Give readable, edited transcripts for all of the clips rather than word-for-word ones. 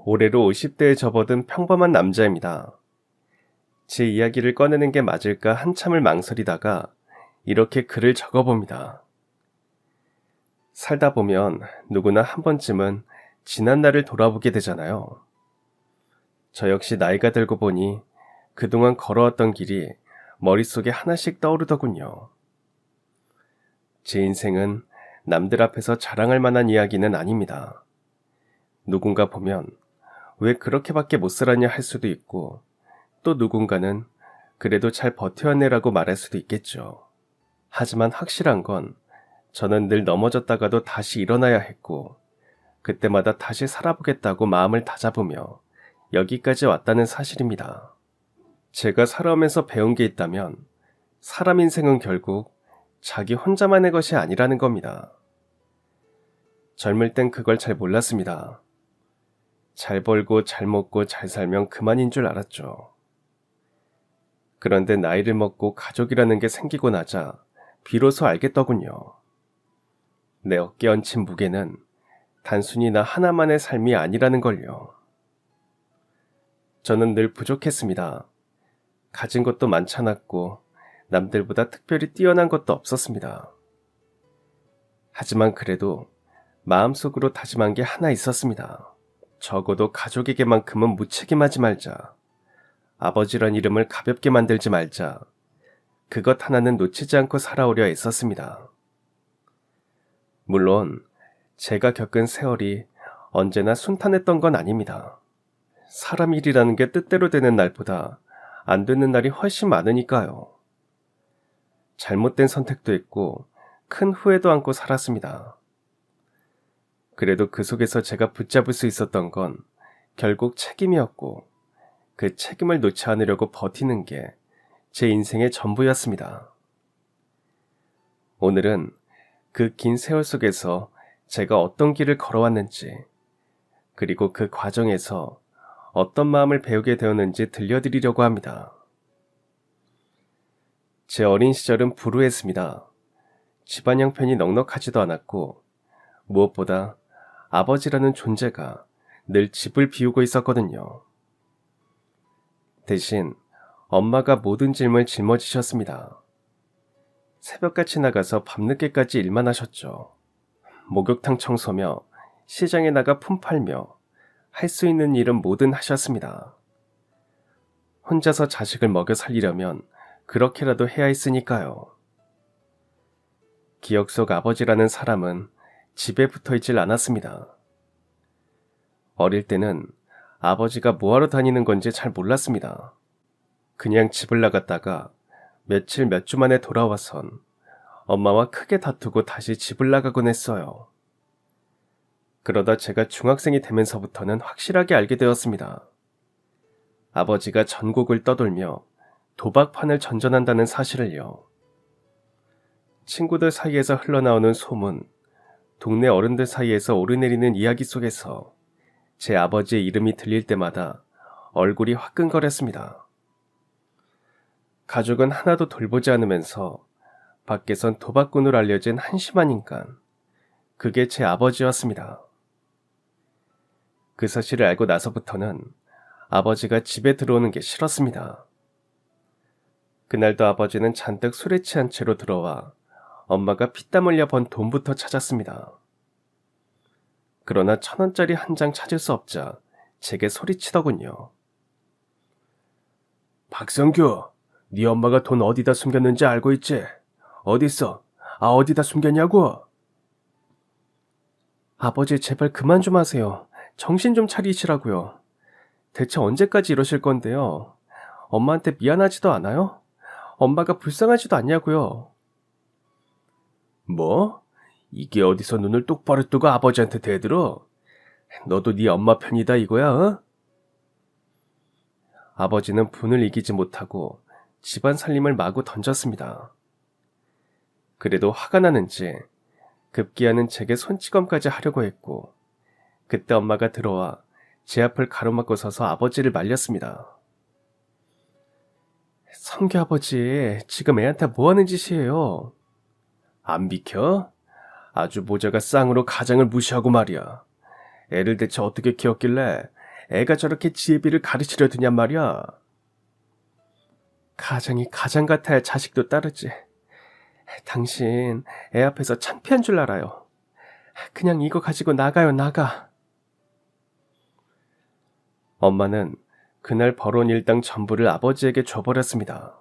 올해로 50대에 접어든 평범한 남자입니다. 제 이야기를 꺼내는 게 맞을까 한참을 망설이다가 이렇게 글을 적어봅니다. 살다 보면 누구나 한 번쯤은 지난 날을 돌아보게 되잖아요. 저 역시 나이가 들고 보니 그동안 걸어왔던 길이 머릿속에 하나씩 떠오르더군요. 제 인생은 남들 앞에서 자랑할 만한 이야기는 아닙니다. 누군가 보면 왜 그렇게밖에 못 살았냐 할 수도 있고, 또 누군가는 그래도 잘 버텨내라고 말할 수도 있겠죠. 하지만 확실한 건 저는 늘 넘어졌다가도 다시 일어나야 했고, 그때마다 다시 살아보겠다고 마음을 다잡으며 여기까지 왔다는 사실입니다. 제가 살아오면서 배운 게 있다면 사람 인생은 결국 자기 혼자만의 것이 아니라는 겁니다. 젊을 땐 그걸 잘 몰랐습니다. 잘 벌고 잘 먹고 잘 살면 그만인 줄 알았죠. 그런데 나이를 먹고 가족이라는 게 생기고 나자 비로소 알겠더군요. 내 어깨에 얹힌 무게는 단순히 나 하나만의 삶이 아니라는 걸요. 저는 늘 부족했습니다. 가진 것도 많잖았고 남들보다 특별히 뛰어난 것도 없었습니다. 하지만 그래도 마음속으로 다짐한 게 하나 있었습니다. 적어도 가족에게만큼은 무책임하지 말자. 아버지란 이름을 가볍게 만들지 말자. 그것 하나는 놓치지 않고 살아오려 애썼습니다. 물론 제가 겪은 세월이 언제나 순탄했던 건 아닙니다. 사람 일이라는 게 뜻대로 되는 날보다 안 되는 날이 훨씬 많으니까요. 잘못된 선택도 했고 큰 후회도 안고 살았습니다. 그래도 그 속에서 제가 붙잡을 수 있었던 건 결국 책임이었고, 그 책임을 놓지 않으려고 버티는 게 제 인생의 전부였습니다. 오늘은 그 긴 세월 속에서 제가 어떤 길을 걸어왔는지, 그리고 그 과정에서 어떤 마음을 배우게 되었는지 들려드리려고 합니다. 제 어린 시절은 불우했습니다. 집안 형편이 넉넉하지도 않았고, 무엇보다 아버지라는 존재가 늘 집을 비우고 있었거든요. 대신 엄마가 모든 짐을 짊어지셨습니다. 새벽같이 나가서 밤늦게까지 일만 하셨죠. 목욕탕 청소며 시장에 나가 품 팔며 할 수 있는 일은 뭐든 하셨습니다. 혼자서 자식을 먹여 살리려면 그렇게라도 해야 했으니까요. 기억 속 아버지라는 사람은 집에 붙어 있질 않았습니다. 어릴 때는 아버지가 뭐하러 다니는 건지 잘 몰랐습니다. 그냥 집을 나갔다가 며칠 몇 주 만에 돌아와선 엄마와 크게 다투고 다시 집을 나가곤 했어요. 그러다 제가 중학생이 되면서부터는 확실하게 알게 되었습니다. 아버지가 전국을 떠돌며 도박판을 전전한다는 사실을요. 친구들 사이에서 흘러나오는 소문, 동네 어른들 사이에서 오르내리는 이야기 속에서 제 아버지의 이름이 들릴 때마다 얼굴이 화끈거렸습니다. 가족은 하나도 돌보지 않으면서 밖에선 도박꾼으로 알려진 한심한 인간, 그게 제 아버지였습니다. 그 사실을 알고 나서부터는 아버지가 집에 들어오는 게 싫었습니다. 그날도 아버지는 잔뜩 술에 취한 채로 들어와 엄마가 피땀 흘려 번 돈부터 찾았습니다. 그러나 1,000원짜리 한 장 찾을 수 없자 제게 소리치더군요. 박성규, 네 엄마가 돈 어디다 숨겼는지 알고 있지? 어딨어? 어디다 숨겼냐고? 아버지 제발 그만 좀 하세요. 정신 좀 차리시라고요. 대체 언제까지 이러실 건데요? 엄마한테 미안하지도 않아요? 엄마가 불쌍하지도 않냐고요? 뭐? 이게 어디서 눈을 똑바로 뜨고 아버지한테 대들어? 너도 네 엄마 편이다 이거야, 어? 아버지는 분을 이기지 못하고 집안 살림을 마구 던졌습니다. 그래도 화가 나는지 급기야는 제게 손찌검까지 하려고 했고, 그때 엄마가 들어와 제 앞을 가로막고 서서 아버지를 말렸습니다. 성규 아버지, 지금 애한테 뭐하는 짓이에요? 안 비켜? 아주 모자가 쌍으로 가장을 무시하고 말이야. 애를 대체 어떻게 키웠길래 애가 저렇게 지혜비를 가르치려 드냔 말이야. 가장이 가장 같아야 자식도 따르지. 당신 애 앞에서 창피한 줄 알아요. 그냥 이거 가지고 나가요, 나가. 엄마는 그날 벌어온 일당 전부를 아버지에게 줘버렸습니다.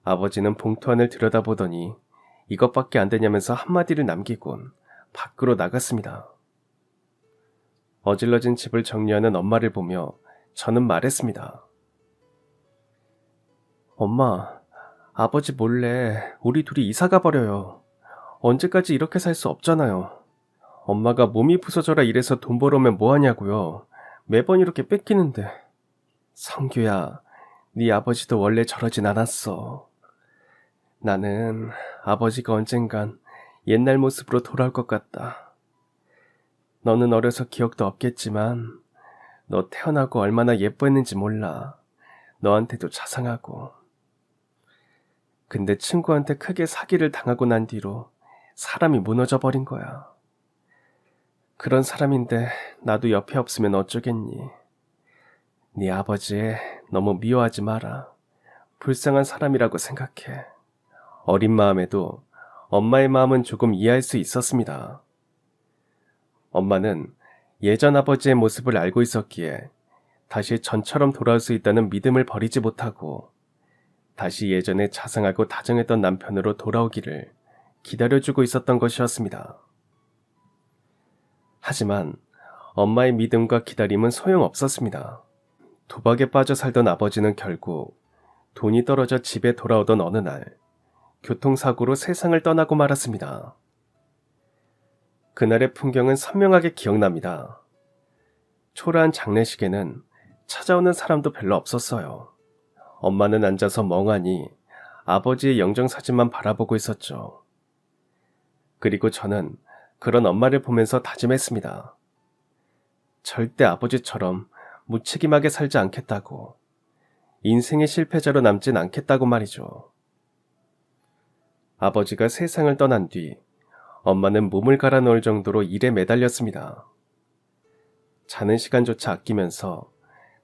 아버지는 봉투 안을 들여다보더니 이것밖에 안 되냐면서 한마디를 남기곤 밖으로 나갔습니다. 어질러진 집을 정리하는 엄마를 보며 저는 말했습니다. 엄마, 아버지 몰래 우리 둘이 이사가 버려요. 언제까지 이렇게 살 수 없잖아요. 엄마가 몸이 부서져라 이래서 돈 벌어오면 뭐하냐고요. 매번 이렇게 뺏기는데. 성규야, 네 아버지도 원래 저러진 않았어. 나는 아버지가 언젠간 옛날 모습으로 돌아올 것 같다. 너는 어려서 기억도 없겠지만 너 태어나고 얼마나 예뻐했는지 몰라. 너한테도 자상하고. 근데 친구한테 크게 사기를 당하고 난 뒤로 사람이 무너져 버린 거야. 그런 사람인데 나도 옆에 없으면 어쩌겠니. 네 아버지 너무 미워하지 마라. 불쌍한 사람이라고 생각해. 어린 마음에도 엄마의 마음은 조금 이해할 수 있었습니다. 엄마는 예전 아버지의 모습을 알고 있었기에 다시 전처럼 돌아올 수 있다는 믿음을 버리지 못하고 다시 예전에 자상하고 다정했던 남편으로 돌아오기를 기다려주고 있었던 것이었습니다. 하지만 엄마의 믿음과 기다림은 소용없었습니다. 도박에 빠져 살던 아버지는 결국 돈이 떨어져 집에 돌아오던 어느 날 교통사고로 세상을 떠나고 말았습니다. 그날의 풍경은 선명하게 기억납니다. 초라한 장례식에는 찾아오는 사람도 별로 없었어요. 엄마는 앉아서 멍하니 아버지의 영정사진만 바라보고 있었죠. 그리고 저는 그런 엄마를 보면서 다짐했습니다. 절대 아버지처럼 무책임하게 살지 않겠다고. 인생의 실패자로 남진 않겠다고 말이죠. 아버지가 세상을 떠난 뒤 엄마는 몸을 갈아 넣을 정도로 일에 매달렸습니다. 자는 시간조차 아끼면서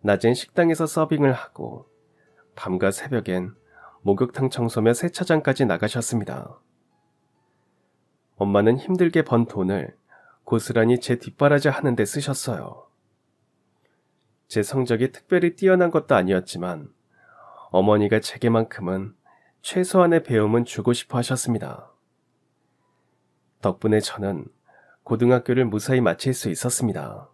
낮엔 식당에서 서빙을 하고 밤과 새벽엔 목욕탕 청소며 세차장까지 나가셨습니다. 엄마는 힘들게 번 돈을 고스란히 제 뒷바라지 하는 데 쓰셨어요. 제 성적이 특별히 뛰어난 것도 아니었지만 어머니가 제게만큼은 최소한의 배움은 주고 싶어 하셨습니다. 덕분에 저는 고등학교를 무사히 마칠 수 있었습니다.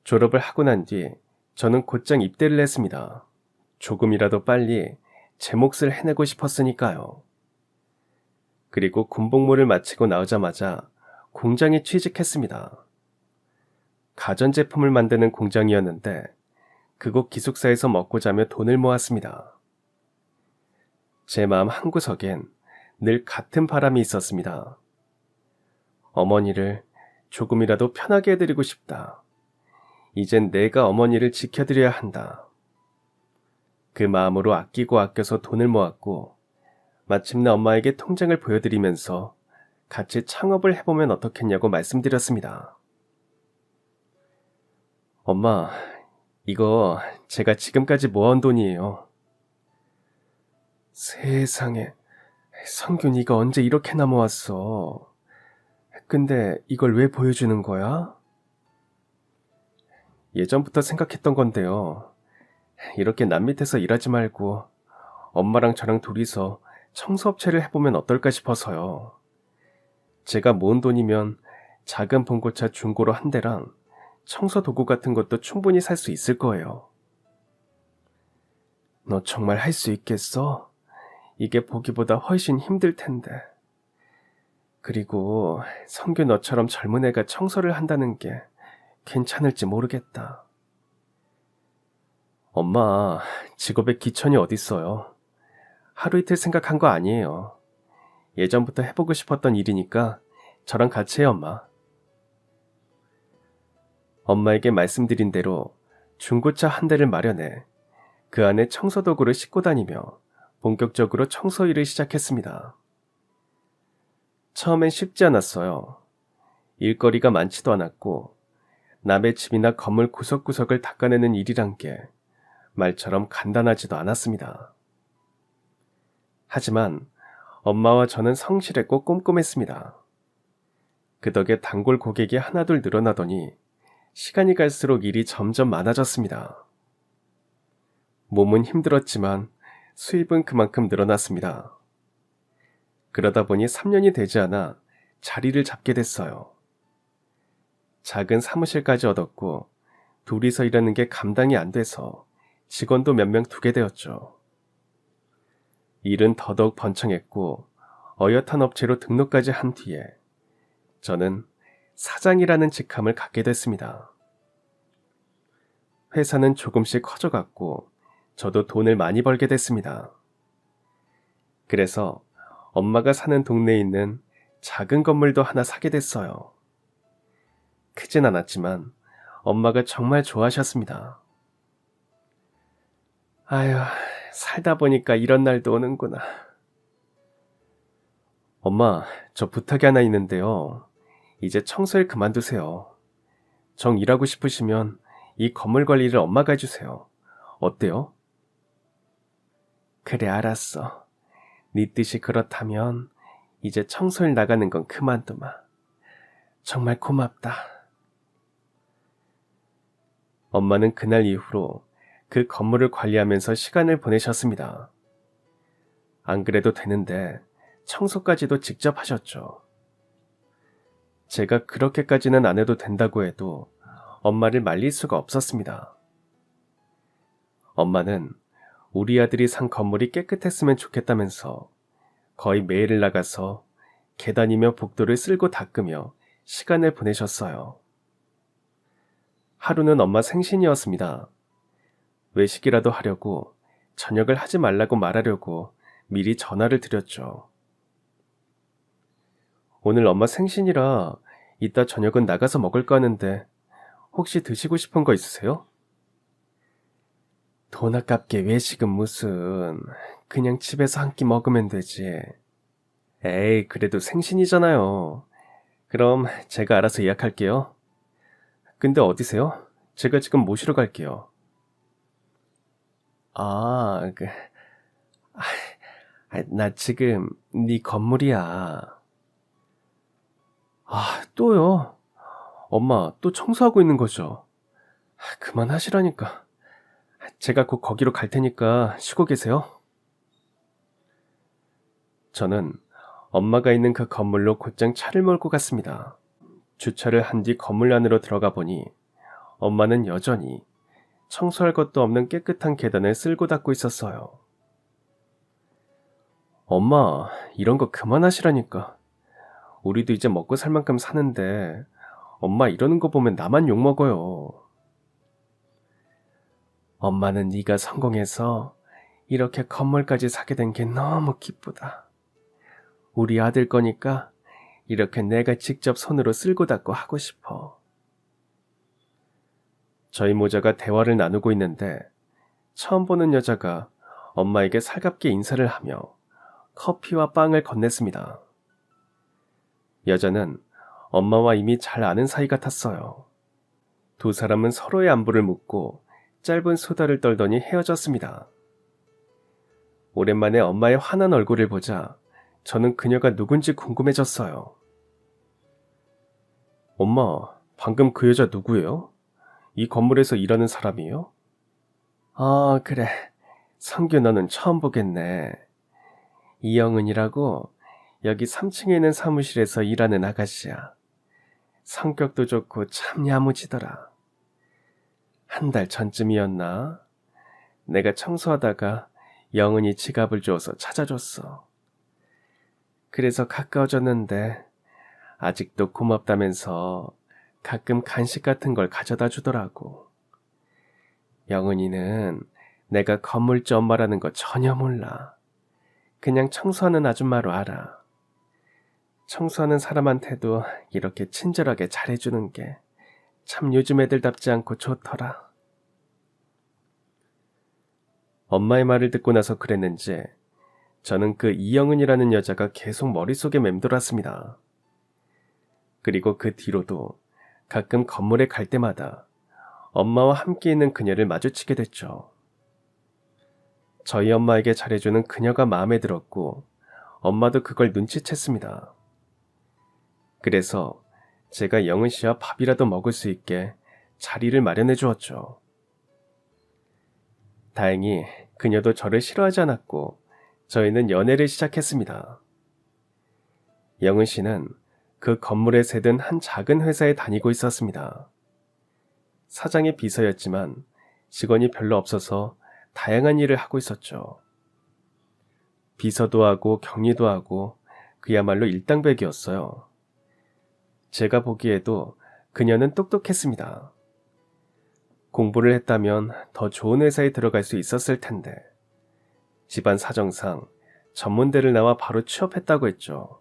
졸업을 하고 난 뒤 저는 곧장 입대를 했습니다. 조금이라도 빨리 제 몫을 해내고 싶었으니까요. 그리고 군복무를 마치고 나오자마자 공장에 취직했습니다. 가전제품을 만드는 공장이었는데 그곳 기숙사에서 먹고 자며 돈을 모았습니다. 제 마음 한구석엔 늘 같은 바람이 있었습니다. 어머니를 조금이라도 편하게 해드리고 싶다. 이젠 내가 어머니를 지켜드려야 한다. 그 마음으로 아끼고 아껴서 돈을 모았고 마침내 엄마에게 통장을 보여드리면서 같이 창업을 해보면 어떻겠냐고 말씀드렸습니다. 엄마, 이거 제가 지금까지 모아온 돈이에요. 세상에, 성균 네가 언제 이렇게나 모았어? 근데 이걸 왜 보여주는 거야? 예전부터 생각했던 건데요. 이렇게 남 밑에서 일하지 말고 엄마랑 저랑 둘이서 청소업체를 해보면 어떨까 싶어서요. 제가 모은 돈이면 작은 봉고차 중고로 한 대랑 청소 도구 같은 것도 충분히 살 수 있을 거예요. 너 정말 할 수 있겠어? 이게 보기보다 훨씬 힘들 텐데. 그리고 성규 너처럼 젊은 애가 청소를 한다는 게 괜찮을지 모르겠다. 엄마, 직업에 기천이 어딨어요. 하루 이틀 생각한 거 아니에요. 예전부터 해보고 싶었던 일이니까 저랑 같이 해요, 엄마. 엄마에게 말씀드린 대로 중고차 한 대를 마련해 그 안에 청소도구를 싣고 다니며 본격적으로 청소 일을 시작했습니다. 처음엔 쉽지 않았어요. 일거리가 많지도 않았고 남의 집이나 건물 구석구석을 닦아내는 일이란 게 말처럼 간단하지도 않았습니다. 하지만 엄마와 저는 성실했고 꼼꼼했습니다. 그 덕에 단골 고객이 하나둘 늘어나더니 시간이 갈수록 일이 점점 많아졌습니다. 몸은 힘들었지만 수입은 그만큼 늘어났습니다. 그러다 보니 3년이 되지 않아 자리를 잡게 됐어요. 작은 사무실까지 얻었고 둘이서 일하는 게 감당이 안 돼서 직원도 몇 명 두게 되었죠. 일은 더더욱 번창했고 어엿한 업체로 등록까지 한 뒤에 저는 사장이라는 직함을 갖게 됐습니다. 회사는 조금씩 커져갔고 저도 돈을 많이 벌게 됐습니다. 그래서 엄마가 사는 동네에 있는 작은 건물도 하나 사게 됐어요. 크진 않았지만 엄마가 정말 좋아하셨습니다. 아휴, 살다 보니까 이런 날도 오는구나. 엄마, 저 부탁이 하나 있는데요. 이제 청소일 그만두세요. 정 일하고 싶으시면 이 건물 관리를 엄마가 해주세요. 어때요? 그래, 알았어. 네 뜻이 그렇다면 이제 청소일 나가는 건 그만두마. 정말 고맙다. 엄마는 그날 이후로 그 건물을 관리하면서 시간을 보내셨습니다. 안 그래도 되는데 청소까지도 직접 하셨죠. 제가 그렇게까지는 안 해도 된다고 해도 엄마를 말릴 수가 없었습니다. 엄마는 우리 아들이 산 건물이 깨끗했으면 좋겠다면서 거의 매일 나가서 계단이며 복도를 쓸고 닦으며 시간을 보내셨어요. 하루는 엄마 생신이었습니다. 외식이라도 하려고 저녁을 하지 말라고 말하려고 미리 전화를 드렸죠. 오늘 엄마 생신이라 이따 저녁은 나가서 먹을까 하는데 혹시 드시고 싶은 거 있으세요? 돈 아깝게 외식은 무슨, 그냥 집에서 한 끼 먹으면 되지. 에이, 그래도 생신이잖아요. 그럼 제가 알아서 예약할게요. 근데 어디세요? 제가 지금 모시러 갈게요. 나 지금 네 건물이야. 또요? 엄마, 또 청소하고 있는 거죠? 그만하시라니까. 제가 곧 거기로 갈 테니까 쉬고 계세요. 저는 엄마가 있는 그 건물로 곧장 차를 몰고 갔습니다. 주차를 한 뒤 건물 안으로 들어가 보니 엄마는 여전히 청소할 것도 없는 깨끗한 계단을 쓸고 닦고 있었어요. 엄마, 이런 거 그만하시라니까. 우리도 이제 먹고 살 만큼 사는데 엄마 이러는 거 보면 나만 욕먹어요. 엄마는 네가 성공해서 이렇게 건물까지 사게 된 게 너무 기쁘다. 우리 아들 거니까 이렇게 내가 직접 손으로 쓸고 닦고 하고 싶어. 저희 모자가 대화를 나누고 있는데 처음 보는 여자가 엄마에게 살갑게 인사를 하며 커피와 빵을 건넸습니다. 여자는 엄마와 이미 잘 아는 사이 같았어요. 두 사람은 서로의 안부를 묻고 짧은 수다를 떨더니 헤어졌습니다. 오랜만에 엄마의 환한 얼굴을 보자 저는 그녀가 누군지 궁금해졌어요. 엄마, 방금 그 여자 누구예요? 이 건물에서 일하는 사람이에요? 그래. 성규 너는 처음 보겠네. 이영은이라고 여기 3층에 있는 사무실에서 일하는 아가씨야. 성격도 좋고 참 야무지더라. 한 달 전쯤이었나? 내가 청소하다가 영은이 지갑을 주어서 찾아줬어. 그래서 가까워졌는데 아직도 고맙다면서 가끔 간식 같은 걸 가져다 주더라고. 영은이는 내가 건물주 엄마라는 거 전혀 몰라. 그냥 청소하는 아줌마로 알아. 청소하는 사람한테도 이렇게 친절하게 잘해주는 게 참 요즘 애들답지 않고 좋더라. 엄마의 말을 듣고 나서 그랬는지 저는 그 이영은이라는 여자가 계속 머릿속에 맴돌았습니다. 그리고 그 뒤로도 가끔 건물에 갈 때마다 엄마와 함께 있는 그녀를 마주치게 됐죠. 저희 엄마에게 잘해주는 그녀가 마음에 들었고 엄마도 그걸 눈치챘습니다. 그래서 제가 영은 씨와 밥이라도 먹을 수 있게 자리를 마련해 주었죠. 다행히 그녀도 저를 싫어하지 않았고 저희는 연애를 시작했습니다. 영은 씨는 그 건물에 새든 한 작은 회사에 다니고 있었습니다. 사장의 비서였지만 직원이 별로 없어서 다양한 일을 하고 있었죠. 비서도 하고 격리도 하고 그야말로 일당백이었어요. 제가 보기에도 그녀는 똑똑했습니다. 공부를 했다면 더 좋은 회사에 들어갈 수 있었을 텐데 집안 사정상 전문대를 나와 바로 취업했다고 했죠.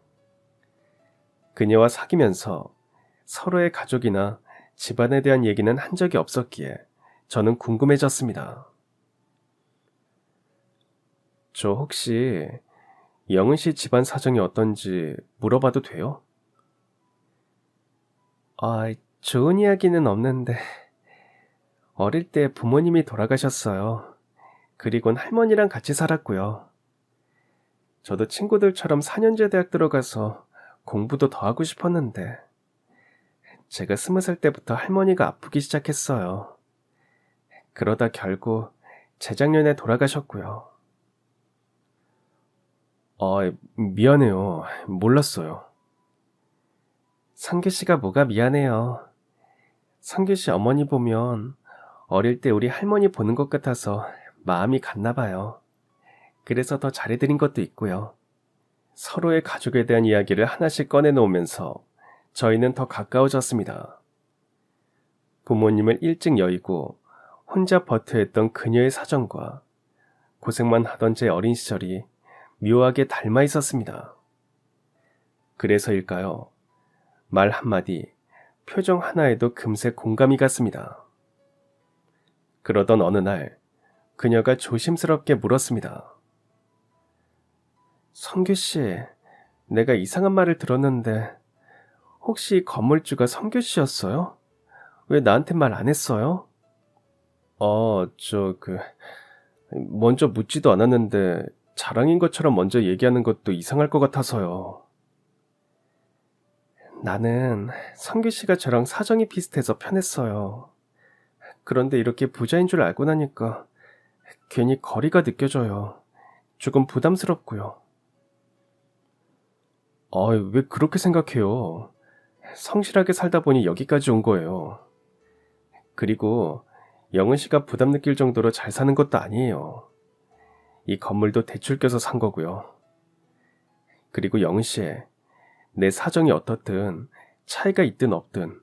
그녀와 사귀면서 서로의 가족이나 집안에 대한 얘기는 한 적이 없었기에 저는 궁금해졌습니다. 저 혹시 영은 씨 집안 사정이 어떤지 물어봐도 돼요? 좋은 이야기는 없는데 어릴 때 부모님이 돌아가셨어요. 그리곤 할머니랑 같이 살았고요. 저도 친구들처럼 4년제 대학 들어가서 공부도 더 하고 싶었는데 제가 20살 때부터 할머니가 아프기 시작했어요. 그러다 결국 재작년에 돌아가셨고요. 미안해요. 몰랐어요. 성규 씨가 뭐가 미안해요. 성규 씨 어머니 보면 어릴 때 우리 할머니 보는 것 같아서 마음이 갔나 봐요. 그래서 더 잘해드린 것도 있고요. 서로의 가족에 대한 이야기를 하나씩 꺼내놓으면서 저희는 더 가까워졌습니다. 부모님을 일찍 여의고 혼자 버텨했던 그녀의 사정과 고생만 하던 제 어린 시절이 묘하게 닮아 있었습니다. 그래서일까요? 말 한마디, 표정 하나에도 금세 공감이 갔습니다. 그러던 어느 날 그녀가 조심스럽게 물었습니다. 성규 씨, 내가 이상한 말을 들었는데 혹시 건물주가 성규 씨였어요? 왜 나한테 말 안 했어요? 먼저 묻지도 않았는데 자랑인 것처럼 먼저 얘기하는 것도 이상할 것 같아서요. 나는 성규 씨가 저랑 사정이 비슷해서 편했어요. 그런데 이렇게 부자인 줄 알고 나니까 괜히 거리가 느껴져요. 조금 부담스럽고요. 왜 그렇게 생각해요? 성실하게 살다 보니 여기까지 온 거예요. 그리고 영은 씨가 부담 느낄 정도로 잘 사는 것도 아니에요. 이 건물도 대출 껴서 산 거고요. 그리고 영은 씨, 내 사정이 어떻든 차이가 있든 없든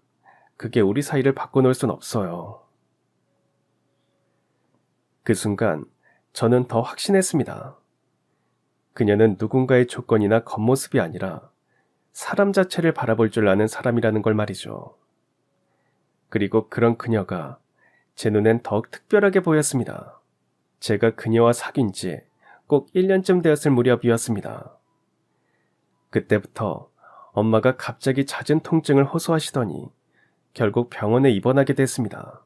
그게 우리 사이를 바꿔놓을 순 없어요. 그 순간 저는 더 확신했습니다. 그녀는 누군가의 조건이나 겉모습이 아니라 사람 자체를 바라볼 줄 아는 사람이라는 걸 말이죠. 그리고 그런 그녀가 제 눈엔 더욱 특별하게 보였습니다. 제가 그녀와 사귄 지 꼭 1년쯤 되었을 무렵이었습니다. 그때부터 엄마가 갑자기 잦은 통증을 호소하시더니 결국 병원에 입원하게 됐습니다.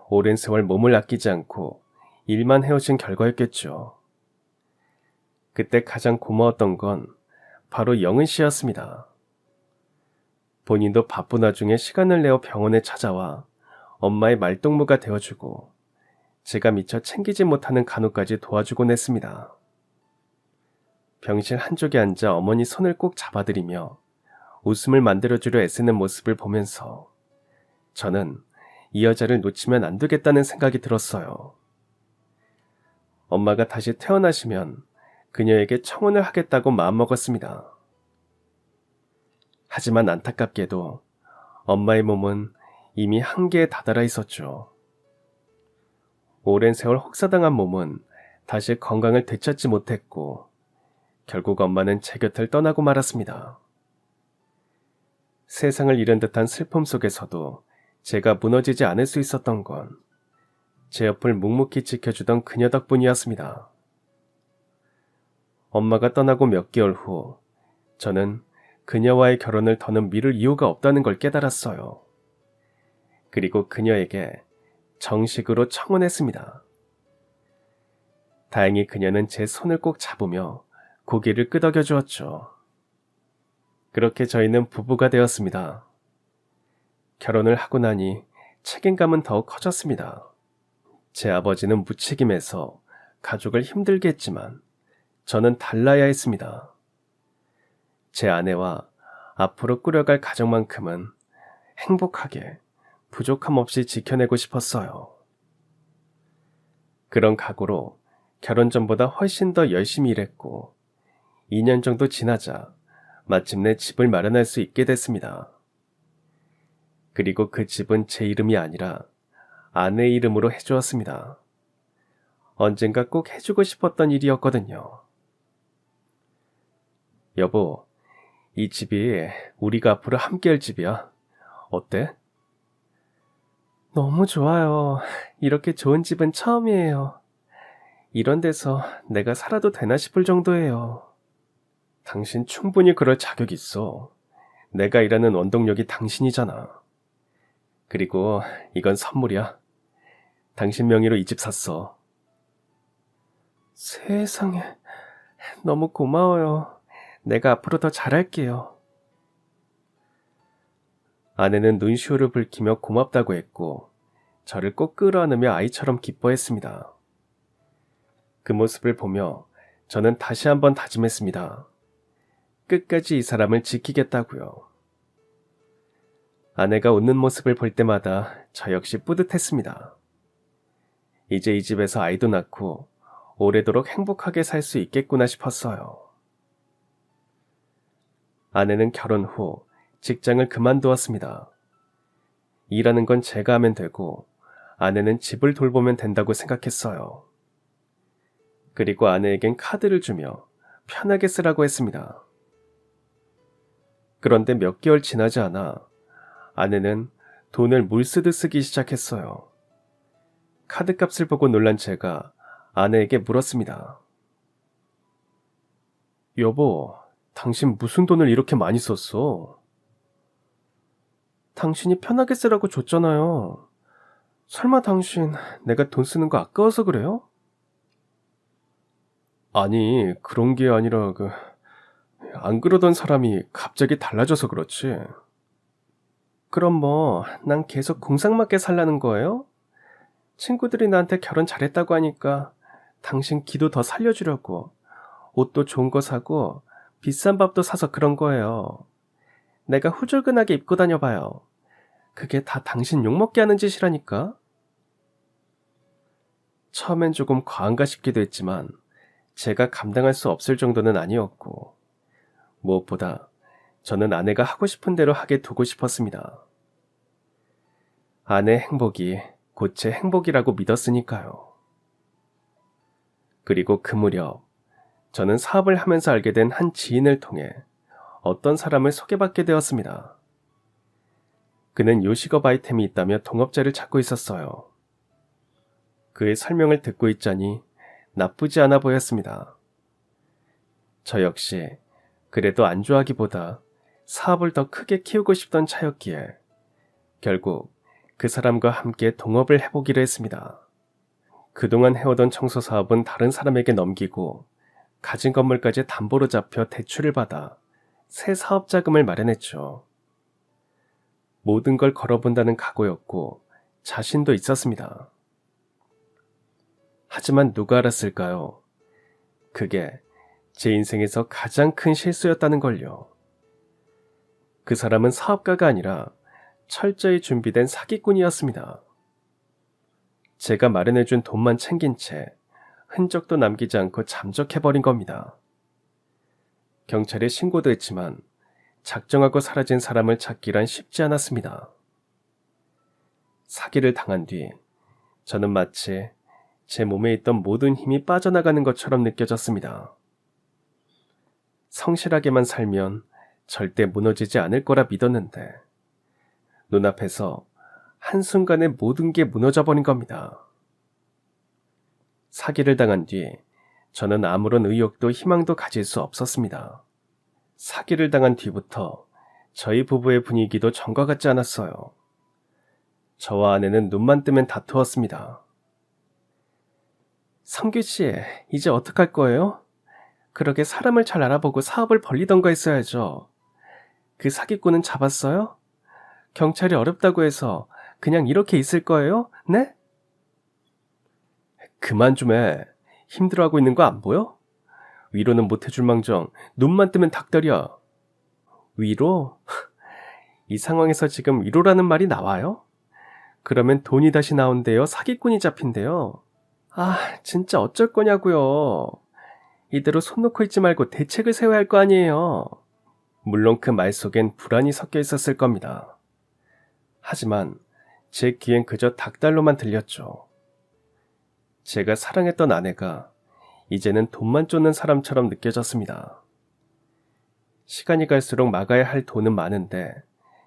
오랜 세월 몸을 아끼지 않고 일만 해오신 결과였겠죠. 그때 가장 고마웠던 건 바로 영은 씨였습니다. 본인도 바쁜 와중에 시간을 내어 병원에 찾아와 엄마의 말동무가 되어주고 제가 미처 챙기지 못하는 간호까지 도와주곤 했습니다. 병실 한쪽에 앉아 어머니 손을 꼭 잡아드리며 웃음을 만들어주려 애쓰는 모습을 보면서 저는 이 여자를 놓치면 안 되겠다는 생각이 들었어요. 엄마가 다시 태어나시면 그녀에게 청혼을 하겠다고 마음먹었습니다. 하지만 안타깝게도 엄마의 몸은 이미 한계에 다다라 있었죠. 오랜 세월 혹사당한 몸은 다시 건강을 되찾지 못했고 결국 엄마는 제 곁을 떠나고 말았습니다. 세상을 잃은 듯한 슬픔 속에서도 제가 무너지지 않을 수 있었던 건 제 옆을 묵묵히 지켜주던 그녀 덕분이었습니다. 엄마가 떠나고 몇 개월 후 저는 그녀와의 결혼을 더는 미룰 이유가 없다는 걸 깨달았어요. 그리고 그녀에게 정식으로 청혼했습니다. 다행히 그녀는 제 손을 꼭 잡으며 고개를 끄덕여 주었죠. 그렇게 저희는 부부가 되었습니다. 결혼을 하고 나니 책임감은 더욱 커졌습니다. 제 아버지는 무책임해서 가족을 힘들게 했지만 저는 달라야 했습니다. 제 아내와 앞으로 꾸려갈 가정만큼은 행복하게 부족함 없이 지켜내고 싶었어요. 그런 각오로 결혼 전보다 훨씬 더 열심히 일했고 2년 정도 지나자 마침내 집을 마련할 수 있게 됐습니다. 그리고 그 집은 제 이름이 아니라 아내 이름으로 해주었습니다. 언젠가 꼭 해주고 싶었던 일이었거든요. 여보, 이 집이 우리가 앞으로 함께 할 집이야. 어때? 너무 좋아요. 이렇게 좋은 집은 처음이에요. 이런 데서 내가 살아도 되나 싶을 정도예요. 당신 충분히 그럴 자격 있어. 내가 일하는 원동력이 당신이잖아. 그리고 이건 선물이야. 당신 명의로 이 집 샀어. 세상에, 너무 고마워요. 내가 앞으로 더 잘할게요. 아내는 눈시울을 붉히며 고맙다고 했고 저를 꼭 끌어안으며 아이처럼 기뻐했습니다. 그 모습을 보며 저는 다시 한번 다짐했습니다. 끝까지 이 사람을 지키겠다고요. 아내가 웃는 모습을 볼 때마다 저 역시 뿌듯했습니다. 이제 이 집에서 아이도 낳고 오래도록 행복하게 살 수 있겠구나 싶었어요. 아내는 결혼 후 직장을 그만두었습니다. 일하는 건 제가 하면 되고 아내는 집을 돌보면 된다고 생각했어요. 그리고 아내에겐 카드를 주며 편하게 쓰라고 했습니다. 그런데 몇 개월 지나지 않아 아내는 돈을 물 쓰듯 쓰기 시작했어요. 카드값을 보고 놀란 제가 아내에게 물었습니다. 여보, 당신 무슨 돈을 이렇게 많이 썼어? 당신이 편하게 쓰라고 줬잖아요. 설마 당신 내가 돈 쓰는 거 아까워서 그래요? 아니, 그런 게 아니라 안 그러던 사람이 갑자기 달라져서 그렇지. 그럼 뭐, 난 계속 공상맞게 살라는 거예요? 친구들이 나한테 결혼 잘했다고 하니까 당신 기도 더 살려주려고 옷도 좋은 거 사고 비싼 밥도 사서 그런 거예요. 내가 후줄근하게 입고 다녀봐요. 그게 다 당신 욕먹게 하는 짓이라니까. 처음엔 조금 과한가 싶기도 했지만 제가 감당할 수 없을 정도는 아니었고 무엇보다 저는 아내가 하고 싶은 대로 하게 두고 싶었습니다. 아내 행복이 곧 제 행복이라고 믿었으니까요. 그리고 그 무렵 저는 사업을 하면서 알게 된 한 지인을 통해 어떤 사람을 소개받게 되었습니다. 그는 요식업 아이템이 있다며 동업자를 찾고 있었어요. 그의 설명을 듣고 있자니 나쁘지 않아 보였습니다. 저 역시 그래도 안주하기보다 사업을 더 크게 키우고 싶던 차였기에 결국 그 사람과 함께 동업을 해보기로 했습니다. 그동안 해오던 청소 사업은 다른 사람에게 넘기고 가진 건물까지 담보로 잡혀 대출을 받아 새 사업 자금을 마련했죠. 모든 걸 걸어본다는 각오였고 자신도 있었습니다. 하지만 누가 알았을까요? 그게 제 인생에서 가장 큰 실수였다는 걸요. 그 사람은 사업가가 아니라 철저히 준비된 사기꾼이었습니다. 제가 마련해준 돈만 챙긴 채 흔적도 남기지 않고 잠적해버린 겁니다. 경찰에 신고도 했지만 작정하고 사라진 사람을 찾기란 쉽지 않았습니다. 사기를 당한 뒤 저는 마치 제 몸에 있던 모든 힘이 빠져나가는 것처럼 느껴졌습니다. 성실하게만 살면 절대 무너지지 않을 거라 믿었는데 눈앞에서 한순간에 모든 게 무너져버린 겁니다. 사기를 당한 뒤 저는 아무런 의욕도 희망도 가질 수 없었습니다. 사기를 당한 뒤부터 저희 부부의 분위기도 전과 같지 않았어요. 저와 아내는 눈만 뜨면 다투었습니다. 성규 씨, 이제 어떡할 거예요? 그러게 사람을 잘 알아보고 사업을 벌리던가 했어야죠. 그 사기꾼은 잡았어요? 경찰이 어렵다고 해서 그냥 이렇게 있을 거예요? 네? 그만 좀 해. 힘들어하고 있는 거 안 보여? 위로는 못 해줄 망정 눈만 뜨면 닭다리야. 위로? 이 상황에서 지금 위로라는 말이 나와요? 그러면 돈이 다시 나온대요? 사기꾼이 잡힌대요? 아, 진짜 어쩔 거냐고요. 이대로 손 놓고 있지 말고 대책을 세워야 할 거 아니에요. 물론 그 말 속엔 불안이 섞여 있었을 겁니다. 하지만 제 귀엔 그저 닭달로만 들렸죠. 제가 사랑했던 아내가 이제는 돈만 쫓는 사람처럼 느껴졌습니다. 시간이 갈수록 막아야 할 돈은 많은데